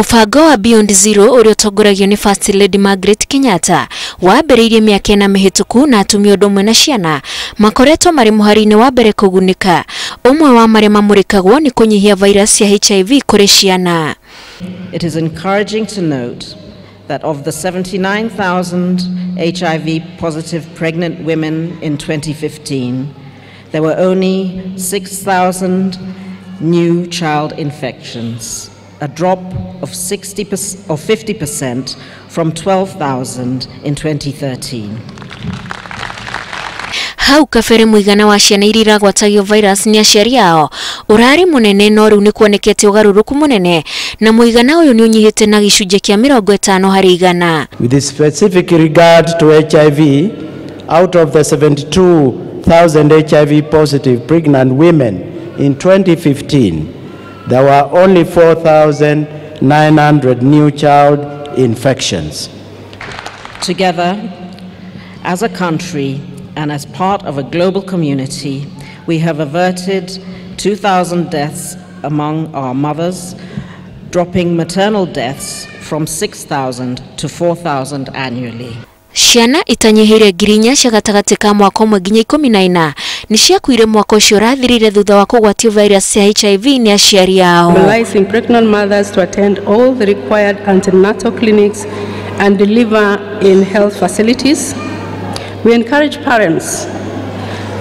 Mubango wa Beyond Zero uria utongoragio ni First Lady Margaret Kenyatta wambĩrĩirie mĩaka 4 mĩhĩtũku na atumia ũndũ ũmwe na ciana makoretwo marĩ mũhari-inĩ wa mbere kũgunĩka. Ũmwe wa marĩa mamũrĩkagwo ni kunyihia virus ya HIV kũrĩ ciana. It is encouraging to note that of the 79,000 HIV positive pregnant women in 2015, there were only 6,000 new child infections, a drop of 50% from 12,000 in 2013. Hau kabere Muigana wa ciana iria igwatagio virus ni aciari ao urari munene no riu ni kuonekete ugaruruku munene na Muigana uyu ni unyihite na gicunje kia 50 harĩ 100. With specific regard to HIV, out of the 72,000 HIV positive pregnant women in 2015, there were only 4,900 new child infections. Together, as a country and as part of a global community, we have averted 2,000 deaths among our mothers, dropping maternal deaths from 6,000 to 4,000 annually. Ciana itanyihire ngirinya cia gatagati ka mwaka ũmwe nginya 14 ni ciakuire mwaka ũcio ũrathirire thutha wa kũgwatio virus ya HIV ni aciari ao. Mobilizing pregnant mothers to attend all the required antenatal clinics and deliver in health facilities. We encourage parents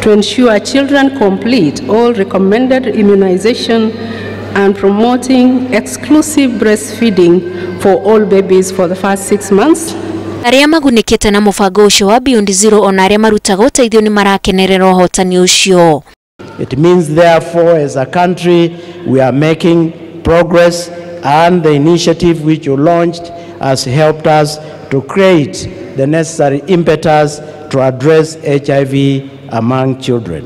to ensure children complete all recommended immunization and promoting exclusive breastfeeding for all babies for the first 6 months. Aria magunikite na mubango ucio wa Beyond Zero ona aria marutaga uteithio ni marakenerera uhotani ucio. It means therefore as a country we are making progress, and the initiative which you launched has helped us to create the necessary impetus to address HIV among children.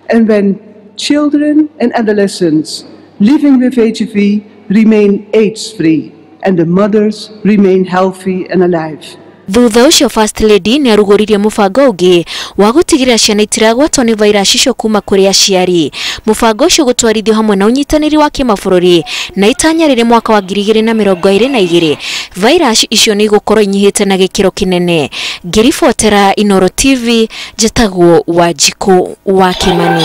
And when children and adolescents living with HIV remain AIDS-free and the mothers remain healthy and alive. Thutha ucio First Lady ni arugoririe mubango ungi wa gutigira ciana itiragwatwo ni virus icio kuma kũrĩ aciari. Mubango ucio gutwarithio hamwe na unyitanĩri wa kimabũrũri na itanya rĩrĩ mwaka wa 2022 virus icio ni igũkorwo inyihĩte na gĩkĩro kĩnene. Ngiribotera Inooro TV, njĩtagwo Wanjikũ wa Kimani.